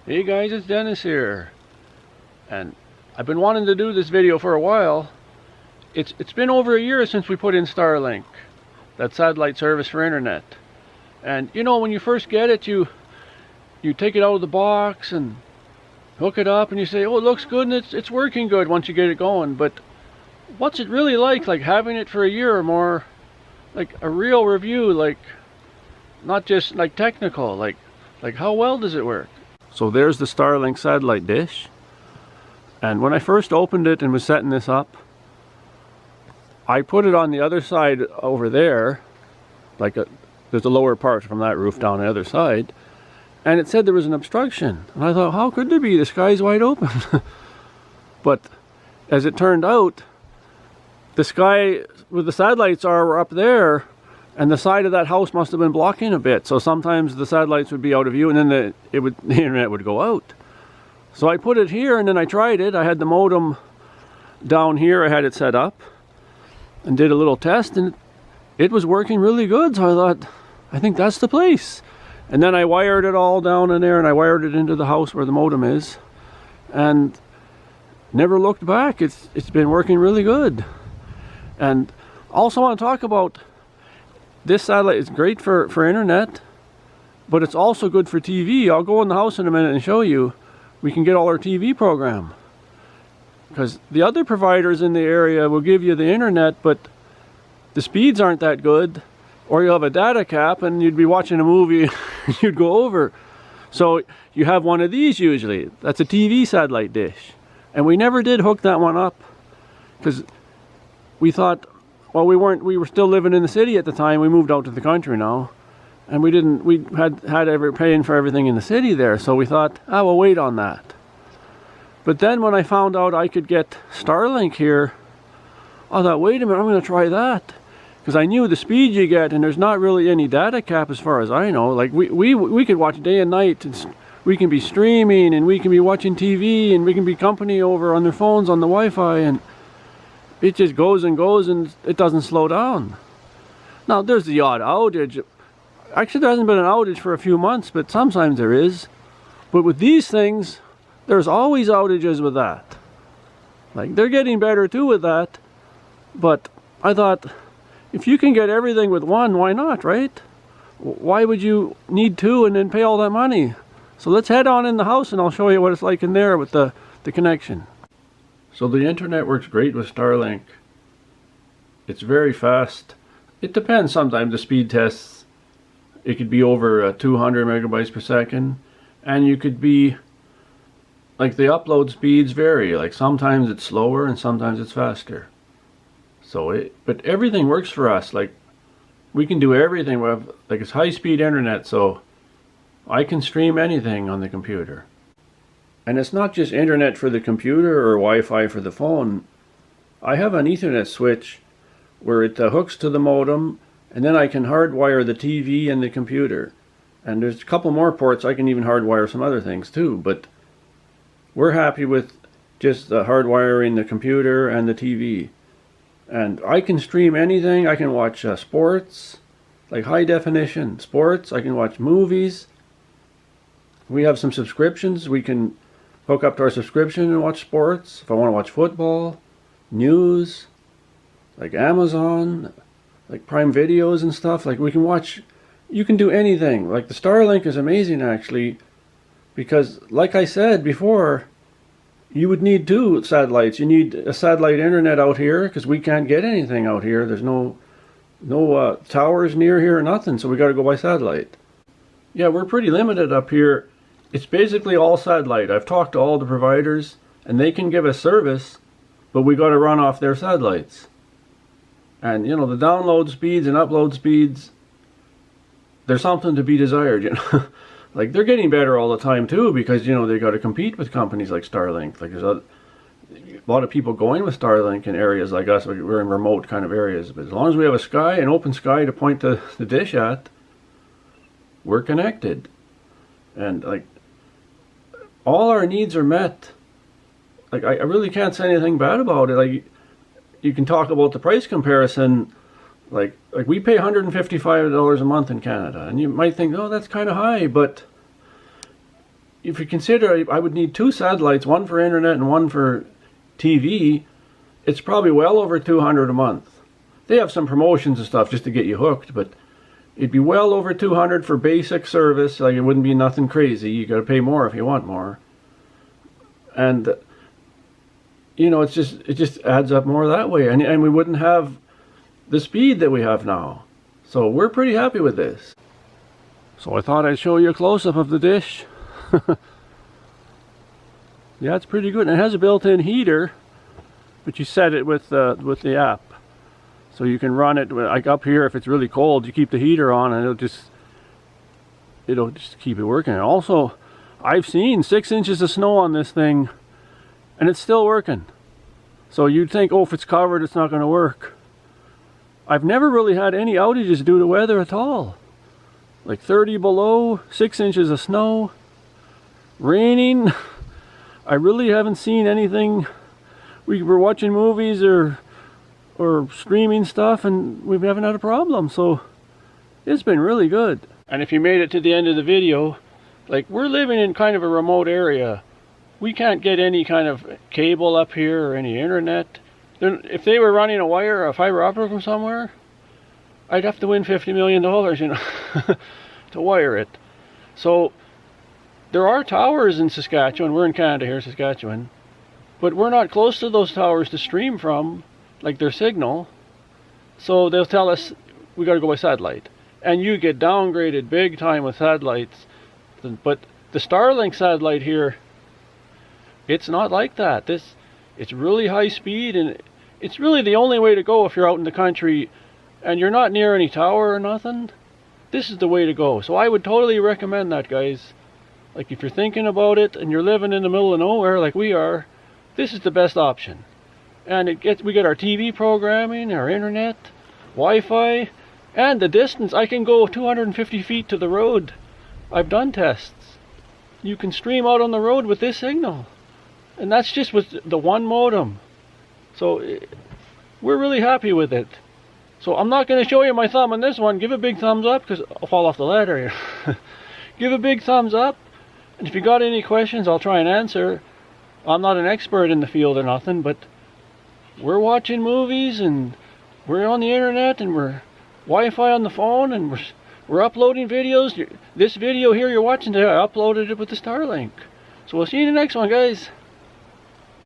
Hey guys, it's Dennis here, and I've been wanting to do this video for a while. It's been over a year since we put in Starlink, that satellite service for internet. And you know, when you first get it, you take it out of the box and hook it up, and you say, oh, it looks good and it's working good once you get it going. But what's it really like having it for a year or more, like a real review, like not just like technical, like how well does it work? So there's the Starlink satellite dish, and when I first opened it and was setting this up, I put it on the other side over there, there's a lower part from that roof down the other side, and it said there was an obstruction, and I thought, how could there be? The sky's wide open. But as it turned out, the sky where the satellites are up there, and the side of that house must have been blocking a bit, so sometimes the satellites would be out of view, and then the internet would go out. So I put it here, and then I tried it. I had the modem down here. I had it set up and did a little test, and it was working really good. So I thought, I think that's the place. And then I wired it all down in there, and I wired it into the house where the modem is, and never looked back. It's been working really good. And also want to talk about, this satellite is great for internet, but it's also good for TV. I'll go in the house in a minute and show you. We can get all our TV program. Because the other providers in the area will give you the internet, but the speeds aren't that good. Or you'll have a data cap and you'd be watching a movie and you'd go over. So you have one of these usually. That's a TV satellite dish. And we never did hook that one up, because we thought, well, we were still living in the city at the time. We moved out to the country now, and we had paying for everything in the city there, so we thought, we'll wait on that. But then when I found out I could get Starlink here, I thought, wait a minute, I'm going to try that, because I knew the speed you get, and there's not really any data cap as far as I know. Like we could watch day and night. We can be streaming, and we can be watching TV, and we can be company over on their phones on the Wi-Fi, and it just goes and goes, and it doesn't slow down. Now, there's the odd outage. Actually, there hasn't been an outage for a few months, but sometimes there is. But with these things, there's always outages with that. Like, they're getting better too with that. But I thought, if you can get everything with one, why not, right? Why would you need two and then pay all that money? So let's head on in the house, and I'll show you what it's like in there with the connection. So the internet works great with Starlink. It's very fast. It depends sometimes, the speed tests. It could be over 200 megabytes per second. And you could be, like, the upload speeds vary. Like, sometimes it's slower and sometimes it's faster. But everything works for us. Like, we can do everything. We have, like, it's high-speed internet, so I can stream anything on the computer. And it's not just internet for the computer or Wi-Fi for the phone. I have an Ethernet switch where it hooks to the modem, and then I can hardwire the TV and the computer. And there's a couple more ports. I can even hardwire some other things too, but we're happy with just hardwiring the computer and the TV. And I can stream anything. I can watch sports, like high definition sports. I can watch movies. We have some subscriptions. We can hook up to our subscription and watch sports. If I want to watch football, news, like Amazon, like Prime Videos and stuff, like we can watch, you can do anything. Like the Starlink is amazing actually, because like I said before, you would need two satellites. You need a satellite internet out here, because we can't get anything out here. There's no towers near here or nothing, so we got to go by satellite. Yeah, we're pretty limited up here. It's basically all satellite. I've talked to all the providers, and they can give us service, but we got to run off their satellites. And you know, the download speeds and upload speeds, there's something to be desired, you know. Like, they're getting better all the time too, because you know, they got to compete with companies like Starlink. Like, there's a lot of people going with Starlink in areas like us. We're in remote kind of areas, but as long as we have an open sky to point the dish at, we're connected. And like, all our needs are met. Like, I really can't say anything bad about it. Like, you can talk about the price comparison. Like we pay $155 a month in Canada, and you might think, oh, that's kind of high, but if you consider I would need 2 satellites, one for internet and one for TV, it's probably well over $200 a month. They have some promotions and stuff just to get you hooked, but it'd be well over $200 for basic service. Like, it wouldn't be nothing crazy. You got to pay more if you want more. And you know, it just adds up more that way, and we wouldn't have the speed that we have now. So we're pretty happy with this. So I thought I'd show you a close-up of the dish. Yeah, it's pretty good. And it has a built-in heater, but you set it with the app, so you can run it like up here. If it's really cold, you keep the heater on, and it'll just keep it working. And also, I've seen 6 inches of snow on this thing, and it's still working. So you'd think, oh, if it's covered, it's not going to work. I've never really had any outages due to weather at all. Like 30 below, 6 inches of snow, raining. I really haven't seen anything. We were watching movies or streaming stuff, and we haven't had a problem. So it's been really good. And if you made it to the end of the video, like, we're living in kind of a remote area. We can't get any kind of cable up here or any internet. If they were running a wire or a fiber optic from somewhere, I'd have to win $50 million, you know, to wire it. So there are towers in Saskatchewan. We're in Canada here, Saskatchewan, but we're not close to those towers to stream from, like their signal. So they'll tell us we got to go by satellite, and you get downgraded big time with satellites. But the Starlink satellite here, it's not like that. It's really high speed, and it's really the only way to go if you're out in the country and you're not near any tower or nothing. This is the way to go. So I would totally recommend that, guys. Like, if you're thinking about it and you're living in the middle of nowhere like we are, this is the best option. And we get our TV programming, our internet, Wi-Fi, and the distance. I can go 250 feet to the road. I've done tests. You can stream out on the road with this signal. And that's just with the one modem. So we're really happy with it. So I'm not going to show you my thumb on this one. Give a big thumbs up, because I'll fall off the ladder here. Give a big thumbs up. And if you got any questions, I'll try and answer. I'm not an expert in the field or nothing, but we're watching movies, and we're on the internet, and we're Wi-Fi on the phone, and we're uploading videos. This video here you're watching today, I uploaded it with the Starlink. So we'll see you in the next one, guys.